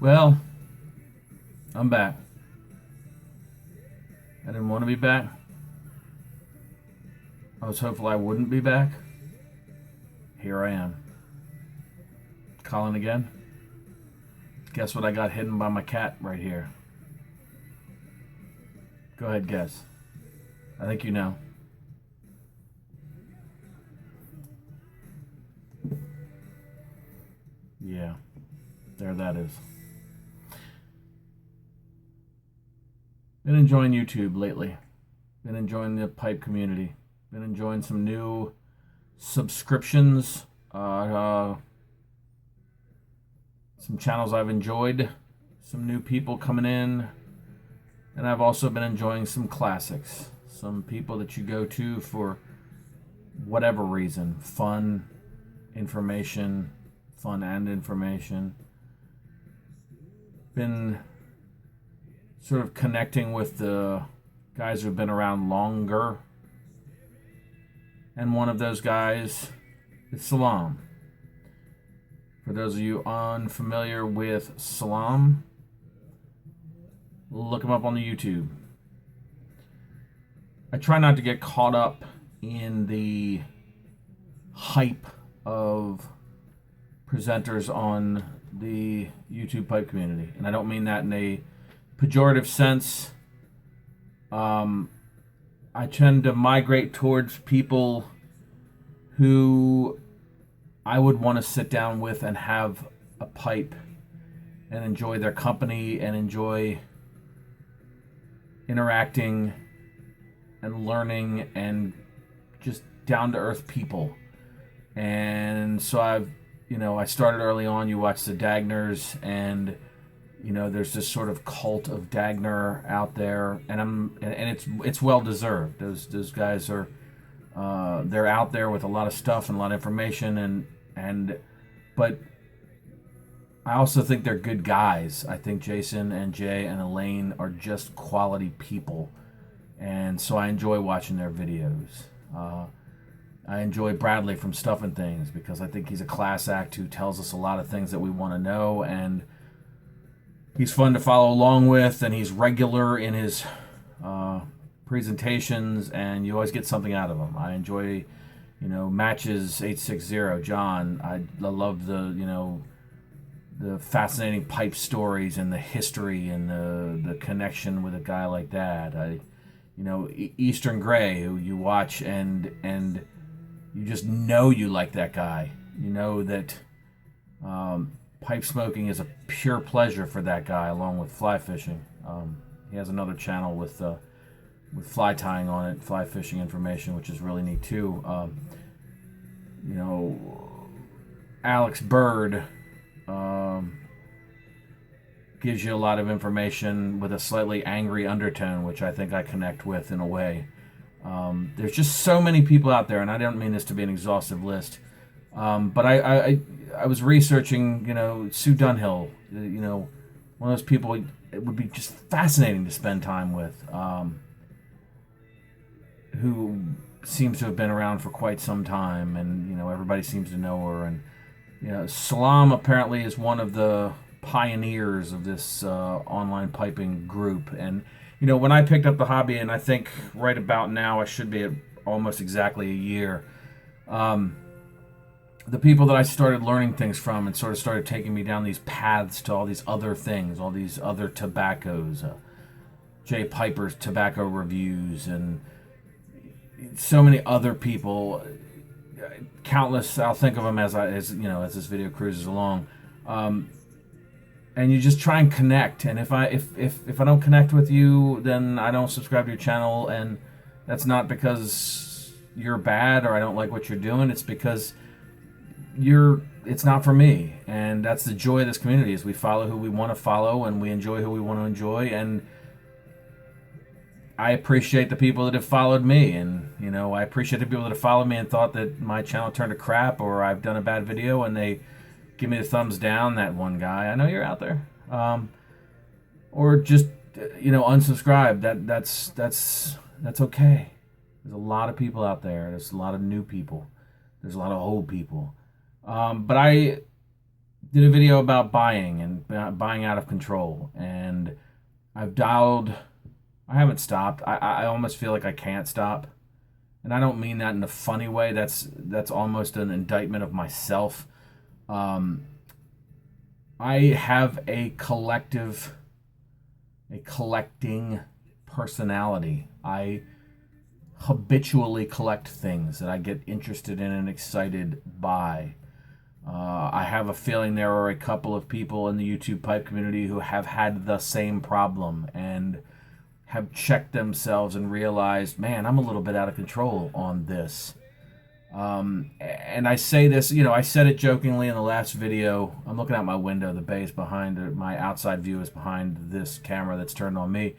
Well, I'm back. I didn't want to be back. I was hopeful I wouldn't be back. Here I am. Calling again. Guess what I got hidden by my cat right here? Go ahead, guess. I think you know. Yeah, there that is. Been enjoying YouTube lately. Been enjoying the pipe community. Been enjoying some new subscriptions. Some channels I've enjoyed. Some new people coming in. And I've also been enjoying some classics. Some people that you go to for whatever reason. Fun, information, fun and information. Been sort of connecting with the guys who've been around longer. And one of those guys is Salam. For those of you unfamiliar with Salam, look him up on the YouTube. I try not to get caught up in the hype of presenters on the YouTube pipe community. And I don't mean that in a pejorative sense. I tend to migrate towards people who I would want to sit down with and have a pipe and enjoy their company and enjoy interacting and learning and just down to earth people. And so I started early on. You watch the Daggers, and there's this sort of cult of Dagner out there, and it's well deserved. Those guys are they're out there with a lot of stuff and a lot of information, but I also think they're good guys. I think Jason and Jay and Elaine are just quality people, and so I enjoy watching their videos. I enjoy Bradley from Stuff and Things because I think he's a class act who tells us a lot of things that we want to know, and he's fun to follow along with, and he's regular in his presentations, and you always get something out of him. I enjoy, Matches 860. John, I love the fascinating pipe stories and the history and the connection with a guy like that. Eastern Gray, who you watch and you just know you like that guy. You know that pipe smoking is a pure pleasure for that guy, along with fly fishing. He has another channel with fly tying on it, fly fishing information, which is really neat too. Alex Bird gives you a lot of information with a slightly angry undertone, which I think I connect with in a way. There's just so many people out there, and I don't mean this to be an exhaustive list, but I was researching, Sue Dunhill, one of those people it would be just fascinating to spend time with, who seems to have been around for quite some time, and everybody seems to know her. And Salam apparently is one of the pioneers of this online piping group. And when I picked up the hobby, and I think right about now I should be at almost exactly a year, the people that I started learning things from and sort of started taking me down these paths to all these other things, all these other tobaccos, Jay Piper's tobacco reviews, and so many other people, countless. I'll think of them as this video cruises along, and you just try and connect. And if I don't connect with you, then I don't subscribe to your channel, and that's not because you're bad or I don't like what you're doing. It's because it's not for me, and that's the joy of this community. Is we follow who we want to follow, and we enjoy who we want to enjoy, and I appreciate the people that have followed me, and I appreciate the people that have followed me and thought that my channel turned to crap or I've done a bad video, and they give me the thumbs down. That one guy, I know you're out there, or just unsubscribe. That's okay. There's a lot of people out there. There's a lot of new people. There's a lot of old people. But I did a video about buying and buying out of control, and I've dialed. I haven't stopped. I almost feel like I can't stop, and I don't mean that in a funny way. That's almost an indictment of myself. Um, I have a collecting personality. I habitually collect things that I get interested in and excited by. I have a feeling there are a couple of people in the YouTube pipe community who have had the same problem and have checked themselves and realized, man, I'm a little bit out of control on this. And I say this, I said it jokingly in the last video. I'm looking out my window. The bay is behind, my outside view is behind this camera that's turned on me.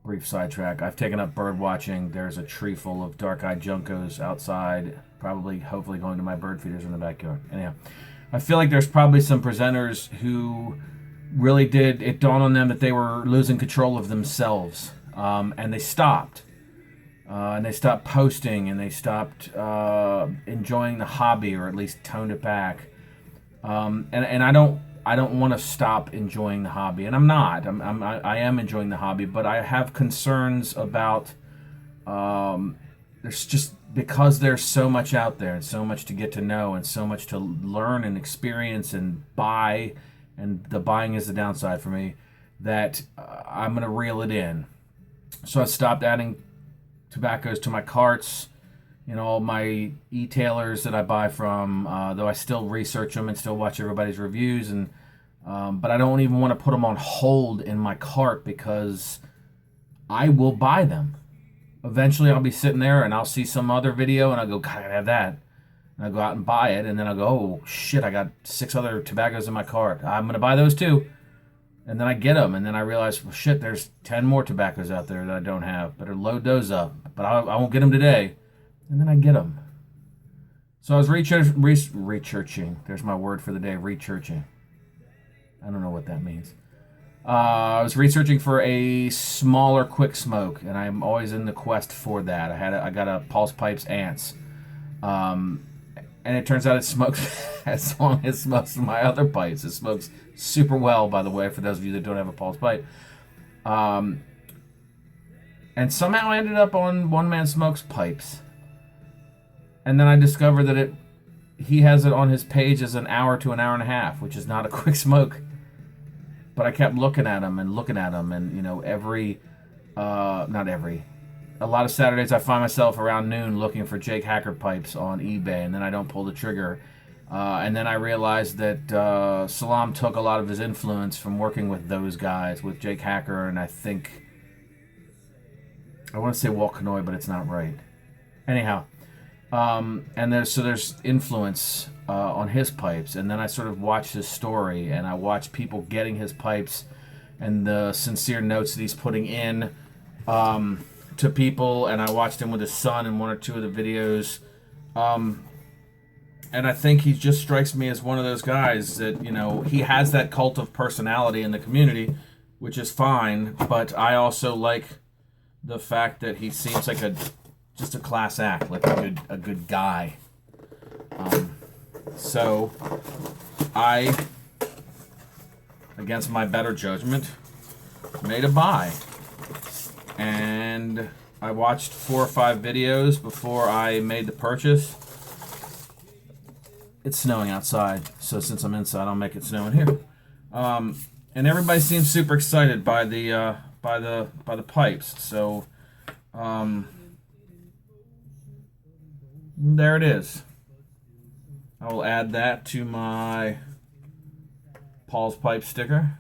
Brief sidetrack. I've taken up bird watching. There's a tree full of dark-eyed juncos outside, hopefully going to my bird feeders in the backyard. Anyhow, I feel like there's probably some presenters who really did, it dawned on them that they were losing control of themselves, and they stopped. And they stopped posting, and they stopped enjoying the hobby, or at least toned it back. And I don't want to stop enjoying the hobby, and I'm not. I am enjoying the hobby, but I have concerns about. There's just, because there's so much out there and so much to get to know and so much to learn and experience and buy, and the buying is the downside for me, that I'm gonna reel it in. So I stopped adding tobaccos to my carts, all my e-tailers that I buy from, though I still research them and still watch everybody's reviews, and but I don't even want to put them on hold in my cart, because I will buy them. Eventually I'll be sitting there and I'll see some other video and I'll go, God, I gotta have that. And I'll go out and buy it, and then I'll go, oh shit, I got 6 other tobaccos in my cart. I'm gonna buy those too. And then I get them, and then I realize, well, shit, there's 10 more tobaccos out there that I don't have. Better load those up. But I won't get them today. And then I get them. So I was researching. There's my word for the day, researching. I don't know what that means. I was researching for a smaller quick smoke, and I'm always in the quest for that. I got a Pulse Pipes Ants. And it turns out it smokes as long as most of my other pipes. It smokes super well, by the way, for those of you that don't have a Pulse pipe. And somehow I ended up on One Man Smokes Pipes. And then I discovered that he has it on his page as an hour to an hour and a half, which is not a quick smoke. But I kept looking at him, and a lot of Saturdays I find myself around noon looking for Jake Hacker pipes on eBay, and then I don't pull the trigger. And then I realized that Salam took a lot of his influence from working with those guys, with Jake Hacker, and I think, I want to say Walt Kanoy, but it's not right. Anyhow, and there's influence on his pipes, and then I sort of watched his story, and I watched people getting his pipes and the sincere notes that he's putting in to people, and I watched him with his son in 1 or 2 of the videos, and I think he just strikes me as one of those guys that, he has that cult of personality in the community, which is fine, but I also like the fact that he seems like just a class act, like a good guy. So I, against my better judgment, made a buy. And I watched 4 or 5 videos before I made the purchase. It's snowing outside, so since I'm inside, I'll make it snow in here. And everybody seems super excited by the pipes. So there it is. I will add that to my Paul's Pipe sticker.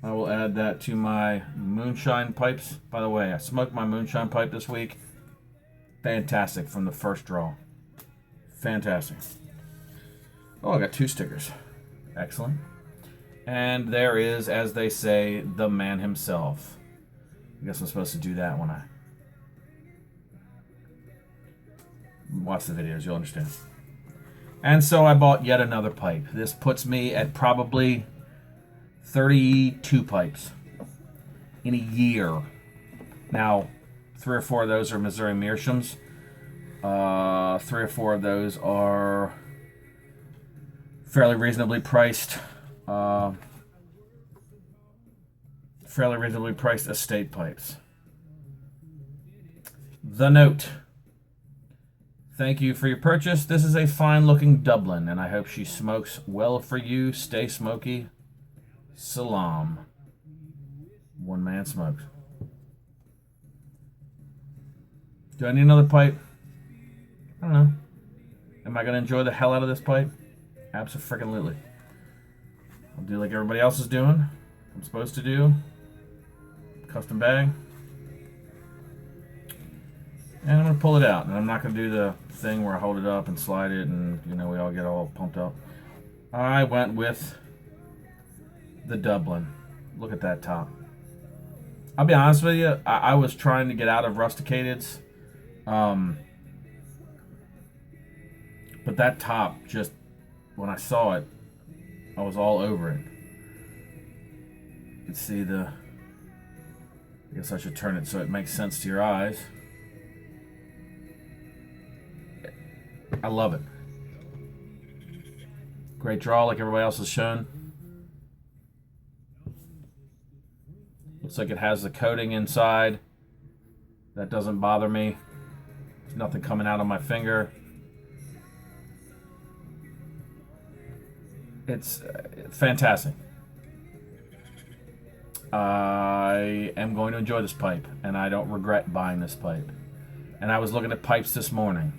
I will add that to my moonshine pipes. By the way, I smoked my moonshine pipe this week. Fantastic from the first draw. Fantastic. Oh, I got 2 stickers. Excellent. And there is, as they say, the man himself. I guess I'm supposed to do that when I watch the videos. You'll understand. And so I bought yet another pipe. This puts me at probably 32 pipes in a year. Now, 3 or 4 of those are Missouri Meerschaums. 3 or 4 of those are fairly reasonably priced. Fairly reasonably priced estate pipes. The note. Thank you for your purchase. This is a fine-looking Dublin, and I hope she smokes well for you. Stay smoky. Salam. One man smokes. Do I need another pipe? I don't know. Am I going to enjoy the hell out of this pipe? Abso-freaking-lutely. I'll do like everybody else is doing. I'm supposed to do. Custom bag. And I'm going to pull it out. And I'm not going to do the thing where I hold it up and slide it and, you know, we all get all pumped up. I went with the Dublin. Look at that top. I'll be honest with you. I was trying to get out of rusticateds. But that top, just when I saw it, I was all over it. You can see the... I guess I should turn it so it makes sense to your eyes. I love it. Great draw like everybody else has shown. Looks like it has the coating inside. That doesn't bother me. There's nothing coming out on my finger. It's fantastic. I am going to enjoy this pipe, and I don't regret buying this pipe. And I was looking at pipes this morning,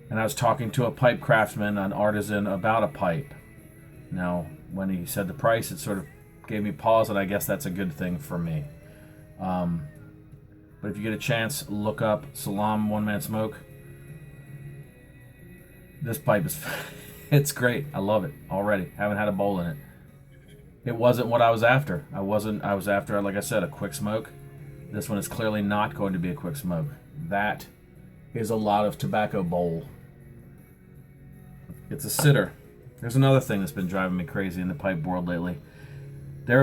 and I was talking to a pipe craftsman, an artisan, about a pipe. Now, when he said the price, it sort of gave me pause, and I guess that's a good thing for me. But if you get a chance, look up Salam One Man Smoke. This pipe is... it's great. I love it already. Haven't had a bowl in it. It wasn't what I was after. I was after, like I said, a quick smoke. This one is clearly not going to be a quick smoke. That is a lot of tobacco bowl. It's a sitter. There's another thing that's been driving me crazy in the pipe world lately. There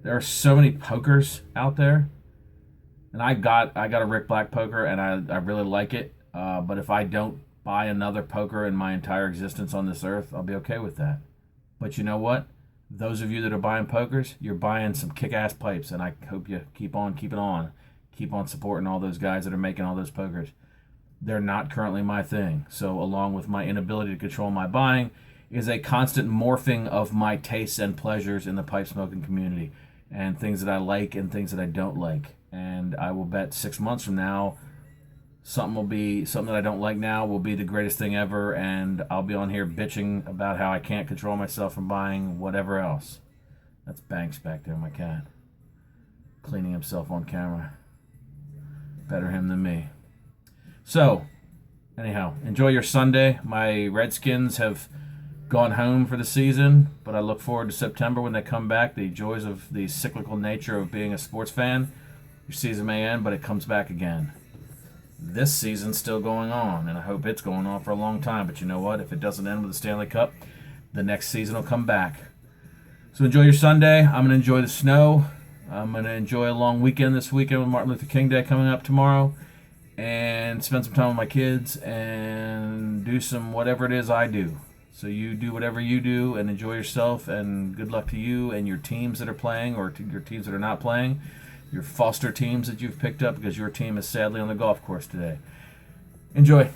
are so many pokers out there. And I got a Rick Black poker, and I really like it. But if I don't buy another poker in my entire existence on this earth, I'll be okay with that. But you know what? Those of you that are buying pokers, you're buying some kick-ass pipes, and I hope you keep on keeping on. Keep on supporting all those guys that are making all those pokers. They're not currently my thing. So along with my inability to control my buying is a constant morphing of my tastes and pleasures in the pipe smoking community, and things that I like and things that I don't like. And I will bet 6 months from now, something that I don't like now will be the greatest thing ever, and I'll be on here bitching about how I can't control myself from buying whatever else. That's Banks back there, my cat. Cleaning himself on camera. Better him than me. So, anyhow, enjoy your Sunday. My Redskins have gone home for the season, but I look forward to September when they come back. The joys of the cyclical nature of being a sports fan. Your season may end, but it comes back again. This season's still going on, and I hope it's going on for a long time. But you know what? If it doesn't end with the Stanley Cup, the next season will come back. So enjoy your Sunday. I'm going to enjoy the snow. I'm going to enjoy a long weekend this weekend with Martin Luther King Day coming up tomorrow, and spend some time with my kids and do some whatever it is I do. So you do whatever you do and enjoy yourself, and good luck to you and your teams that are playing, or to your teams that are not playing. Your foster teams that you've picked up, because your team is sadly on the golf course today. Enjoy.